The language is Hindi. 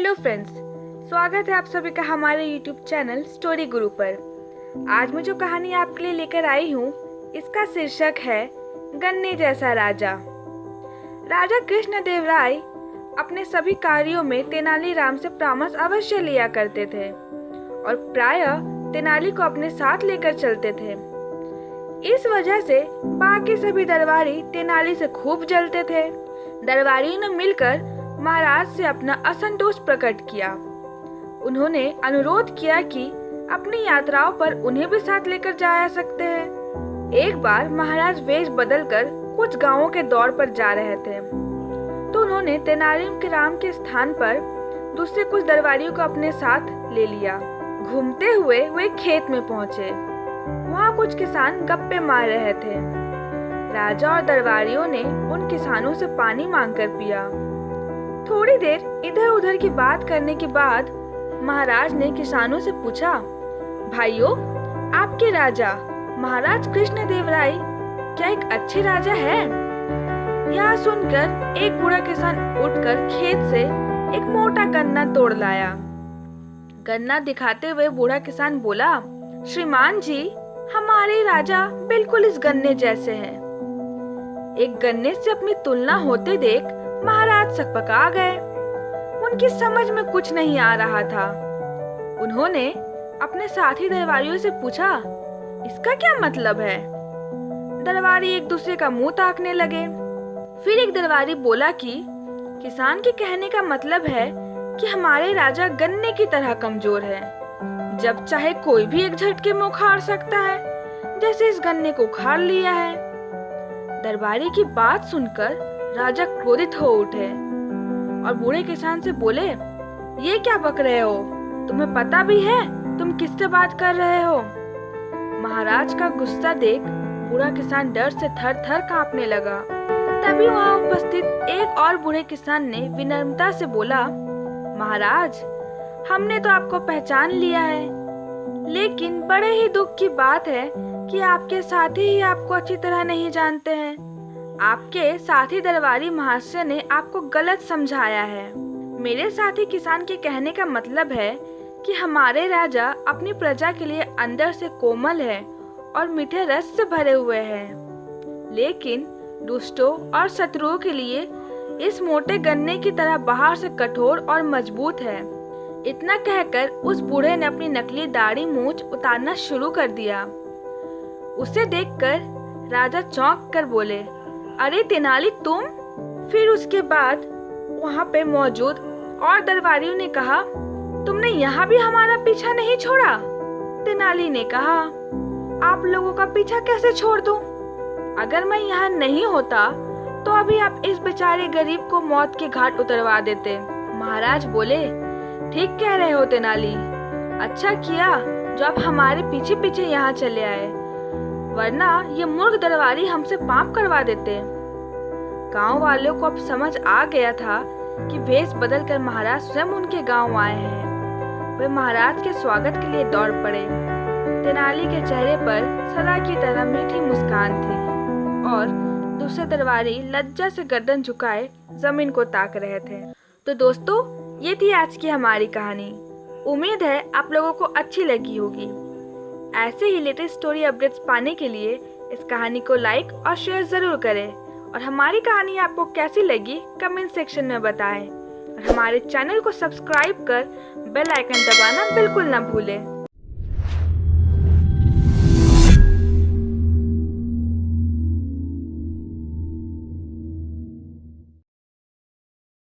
हेलो फ्रेंड्स, स्वागत है आप सभी का हमारे यूट्यूब चैनल स्टोरी गुरु पर। आज मैं जो कहानी आपके लिए लेकर आई हूँ, इसका शीर्षक है गन्ने जैसा राजा। राजा कृष्णदेवराय अपने सभी कार्यों में तेनालीराम से परामर्श अवश्य लिया करते थे और प्रायः तेनाली को अपने साथ लेकर चलते थे। इस वजह से बाकी सभी दरबारी तेनाली से खूब जलते थे। दरबारियों ने मिलकर महाराज से अपना असंतोष प्रकट किया। उन्होंने अनुरोध किया कि अपनी यात्राओं पर उन्हें भी साथ लेकर जाया सकते हैं। एक बार महाराज वेश बदलकर कुछ गांवों के दौर पर जा रहे थे, तो उन्होंने तेनालीराम के स्थान पर दूसरे कुछ दरबारियों को अपने साथ ले लिया। घूमते हुए वे खेत में पहुंचे। वहां कुछ किसान गप्पे मार रहे थे। राजा और दरबारियों ने उन किसानों से पानी मांगकर पिया। थोड़ी देर इधर उधर की बात करने के बाद महाराज ने किसानों से पूछा, भाइयों, आपके राजा महाराज कृष्णदेवराय क्या एक अच्छे राजा है? यह सुनकर एक बूढ़ा किसान उठकर खेत से एक मोटा गन्ना तोड़ लाया। गन्ना दिखाते हुए बूढ़ा किसान बोला, श्रीमान जी, हमारे राजा बिल्कुल इस गन्ने जैसे हैं। एक गन्ने से अपनी तुलना होते देख महाराज सकपका गए। उनकी समझ में कुछ नहीं आ रहा था। उन्होंने अपने साथी दरबारियों से पूछा, इसका क्या मतलब है? दरबारी एक दूसरे का मुंह ताकने लगे। फिर एक दरबारी बोला कि किसान के कहने का मतलब है कि हमारे राजा गन्ने की तरह कमजोर है। जब चाहे कोई भी एक झटके में उखाड़ सकता है, जैसे इस गन्ने को उखाड़ लिया है। दरबारी की बात सुनकर राजा क्रोधित हो उठे और बूढ़े किसान से बोले, ये क्या बक रहे हो? तुम्हें पता भी है तुम किससे बात कर रहे हो? महाराज का गुस्सा देख बूढ़ा किसान डर से थर थर कांपने लगा। तभी वहां उपस्थित एक और बूढ़े किसान ने विनम्रता से बोला, महाराज, हमने तो आपको पहचान लिया है, लेकिन बड़े ही दुख की बात है कि आपके साथी ही आपको अच्छी तरह नहीं जानते हैं। आपके साथी दरबारी महाशय ने आपको गलत समझाया है। मेरे साथी किसान के कहने का मतलब है कि हमारे राजा अपनी प्रजा के लिए अंदर से कोमल है और मीठे रस से भरे हुए हैं, लेकिन दुष्टों और शत्रुओं के लिए इस मोटे गन्ने की तरह बाहर से कठोर और मजबूत है। इतना कहकर उस बूढ़े ने अपनी नकली दाढ़ी मूंछ उतारना शुरू कर दिया। उसे देखकर राजा चौंक कर बोले, अरे तेनाली, तुम? फिर उसके बाद वहाँ पे मौजूद और दरबारियों ने कहा, तुमने यहाँ भी हमारा पीछा नहीं छोड़ा? तेनाली ने कहा, आप लोगों का पीछा कैसे छोड़ दूं? अगर मैं यहाँ नहीं होता तो अभी आप इस बेचारे गरीब को मौत के घाट उतरवा देते। महाराज बोले, ठीक कह रहे हो तेनाली, अच्छा किया जो आप हमारे पीछे पीछे यहाँ चले आए, वरना ये मूर्ख दरबारी हमसे पाप करवा देते। गांव वालों को अब समझ आ गया था कि वेश बदलकर महाराज स्वयं उनके गांव आए हैं। वे महाराज के स्वागत के लिए दौड़ पड़े। तेनाली के चेहरे पर सदा की तरह मीठी मुस्कान थी और दूसरे दरबारी लज्जा से गर्दन झुकाए जमीन को ताक रहे थे। तो दोस्तों, ये थी आज की हमारी कहानी। उम्मीद है आप लोगों को अच्छी लगी होगी। ऐसे ही लेटेस्ट स्टोरी अपडेट्स पाने के लिए इस कहानी को लाइक और शेयर जरूर करें और हमारी कहानी आपको कैसी लगी कमेंट सेक्शन में बताएं और हमारे चैनल को सब्सक्राइब कर बेल आइकन दबाना बिल्कुल ना भूलें।